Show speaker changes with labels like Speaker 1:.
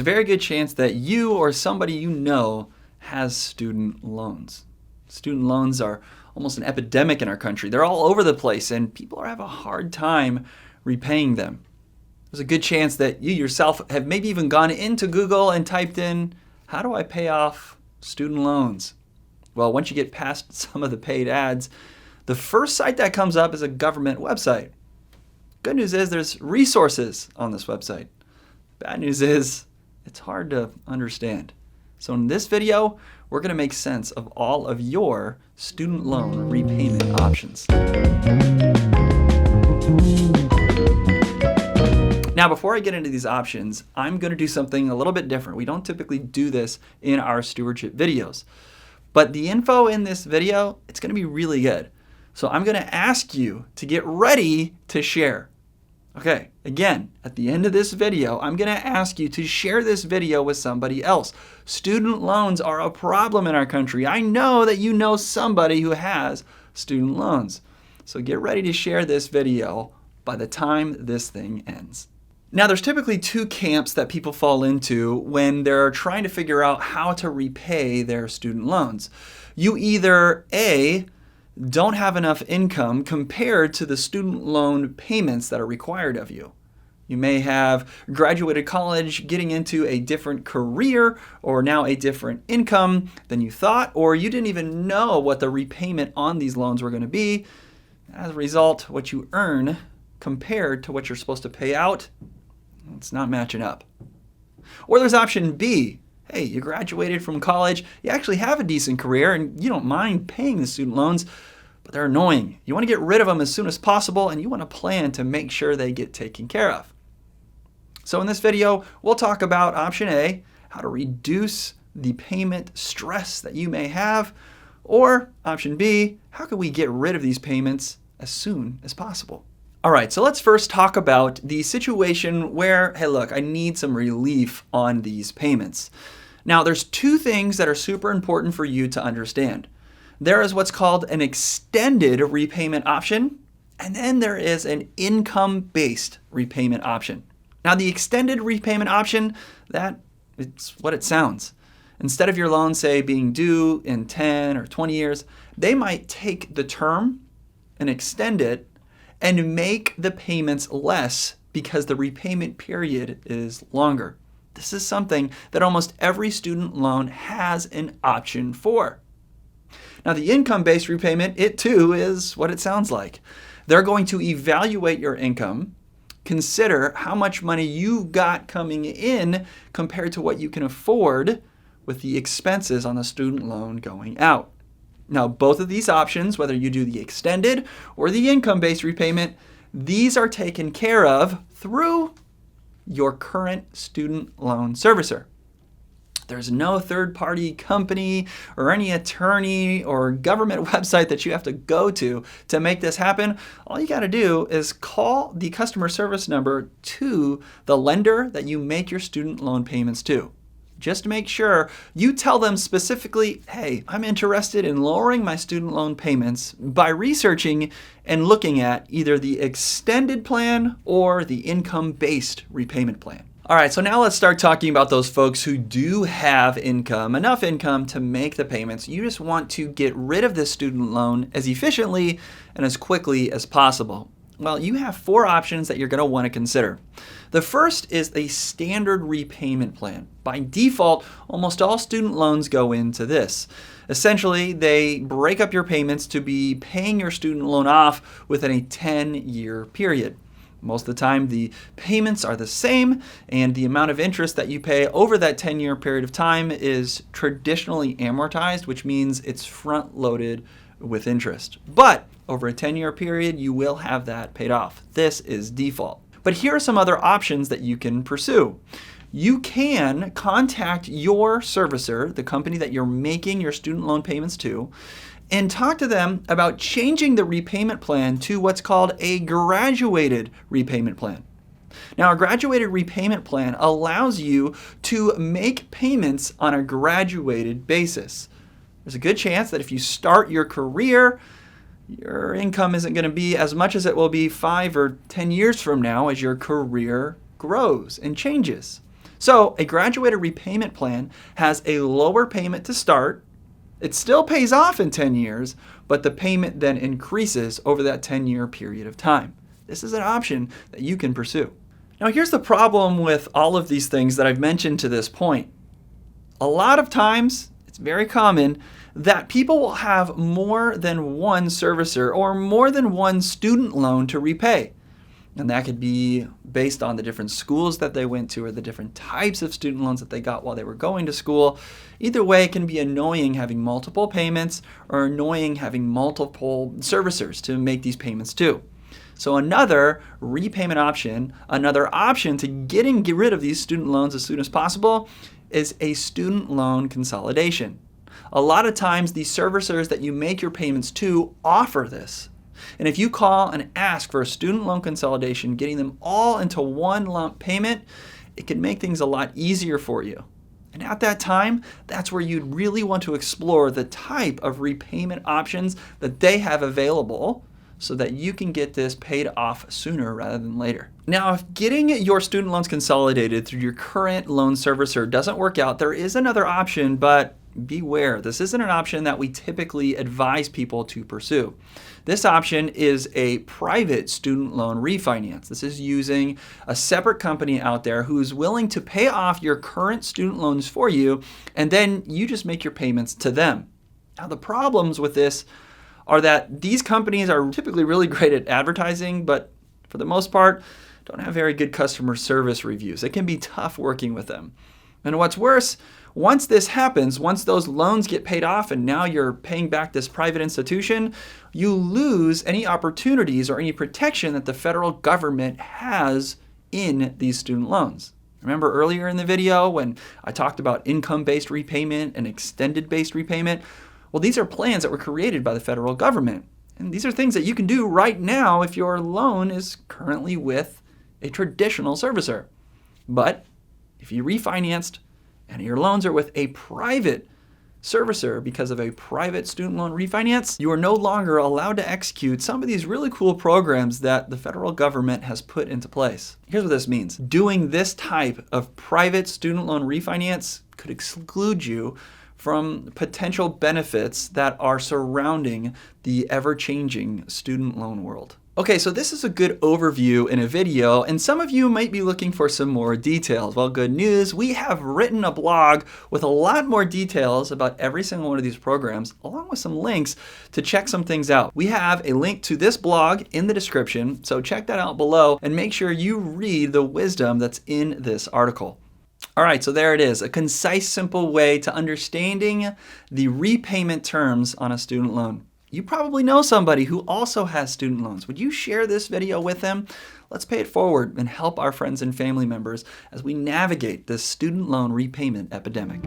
Speaker 1: a very good chance that you or somebody you know has student loans. Student loans are almost an epidemic in our country. They're all over the place, and people have a hard time repaying them. There's a good chance that you yourself have maybe even gone into Google and typed in, how do I pay off student loans? Well, once you get past some of the paid ads, the first site that comes up is a government website. Good news is there's resources on this website. Bad news is it's hard to understand. So in this video, we're going to make sense of all of your student loan repayment options. Now, before I get into these options, I'm going to do something a little bit different. We don't typically do this in our stewardship videos. But the info in this video, it's going to be really good. So I'm going to ask you to get ready to share. Okay, again, at the end of this video, I'm going to ask you to share this video with somebody else. Student loans are a problem in our country. I know that you know somebody who has student loans. So get ready to share this video by the time this thing ends. Now, there's typically two camps that people fall into when they're trying to figure out how to repay their student loans. You either A, don't have enough income compared to the student loan payments that are required of you. You may have graduated college, getting into a different career, or now a different income than you thought, or you didn't even know what the repayment on these loans were going to be. As a result, what you earn compared to what you're supposed to pay out, it's not matching up. Or there's option B. Hey, you graduated from college, you actually have a decent career, and you don't mind paying the student loans, but they're annoying. You want to get rid of them as soon as possible, and you want to plan to make sure they get taken care of. So in this video, we'll talk about option A, how to reduce the payment stress that you may have, or option B, how can we get rid of these payments as soon as possible? All right, so let's first talk about the situation where, hey, look, I need some relief on these payments. Now, there's two things that are super important for you to understand. There is what's called an extended repayment option, and then there is an income-based repayment option. Now, the extended repayment option, it's what it sounds. Instead of your loan, say, being due in 10 or 20 years, they might take the term and extend it and make the payments less because the repayment period is longer. This is something that almost every student loan has an option for. Now, the income-based repayment, it too is what it sounds like. They're going to evaluate your income, consider how much money you've got coming in compared to what you can afford with the expenses on the student loan going out. Now, both of these options, whether you do the extended or the income-based repayment, these are taken care of through your current student loan servicer. There's no third-party company or any attorney or government website that you have to go to make this happen. All you got to do is call the customer service number to the lender that you make your student loan payments to. Just make sure you tell them specifically, hey, I'm interested in lowering my student loan payments by researching and looking at either the extended plan or the income-based repayment plan. All right, so now let's start talking about those folks who do have income, enough income to make the payments. You just want to get rid of this student loan as efficiently and as quickly as possible. Well, you have four options that you're going to want to consider. The first is a standard repayment plan. By default, almost all student loans go into this. Essentially, they break up your payments to be paying your student loan off within a 10-year period. Most of the time, the payments are the same, and the amount of interest that you pay over that 10-year period of time is traditionally amortized, which means it's front-loaded with interest. But over a 10-year period, you will have that paid off. This is default. But here are some other options that you can pursue. You can contact your servicer, the company that you're making your student loan payments to, and talk to them about changing the repayment plan to what's called a graduated repayment plan. Now, a graduated repayment plan allows you to make payments on a graduated basis. There's a good chance that if you start your career, your income isn't going to be as much as it will be 5 or 10 years from now as your career grows and changes. So a graduated repayment plan has a lower payment to start. It still pays off in 10 years, but the payment then increases over that 10-year period of time. This is an option that you can pursue. Now here's the problem with all of these things that I've mentioned to this point. A lot of times, it's very common that people will have more than one servicer or more than one student loan to repay. And that could be based on the different schools that they went to or the different types of student loans that they got while they were going to school. Either way, it can be annoying having multiple payments or annoying having multiple servicers to make these payments to. So another repayment option, another option to get rid of these student loans as soon as possible is a student loan consolidation. A lot of times the servicers that you make your payments to offer this. And if you call and ask for a student loan consolidation, getting them all into one lump payment, it can make things a lot easier for you. And at that time, that's where you'd really want to explore the type of repayment options that they have available so that you can get this paid off sooner rather than later. Now, if getting your student loans consolidated through your current loan servicer doesn't work out, there is another option, but beware, this isn't an option that we typically advise people to pursue. This option is a private student loan refinance. This is using a separate company out there who's willing to pay off your current student loans for you, and then you just make your payments to them. Now, the problems with this are that these companies are typically really great at advertising, but for the most part, don't have very good customer service reviews. It can be tough working with them. And what's worse, once this happens, once those loans get paid off and now you're paying back this private institution, you lose any opportunities or any protection that the federal government has in these student loans. Remember earlier in the video when I talked about income-based repayment and extended-based repayment? Well, these are plans that were created by the federal government. And these are things that you can do right now if your loan is currently with a traditional servicer. But if you refinanced and your loans are with a private servicer because of a private student loan refinance, you are no longer allowed to execute some of these really cool programs that the federal government has put into place. Here's what this means. Doing this type of private student loan refinance could exclude you from potential benefits that are surrounding the ever-changing student loan world. Okay, so this is a good overview in a video, and some of you might be looking for some more details. Well, good news, we have written a blog with a lot more details about every single one of these programs, along with some links to check some things out. We have a link to this blog in the description, so check that out below and make sure you read the wisdom that's in this article. All right, so there it is, a concise, simple way to understanding the repayment terms on a student loan. You probably know somebody who also has student loans. Would you share this video with them? Let's pay it forward and help our friends and family members as we navigate this student loan repayment epidemic.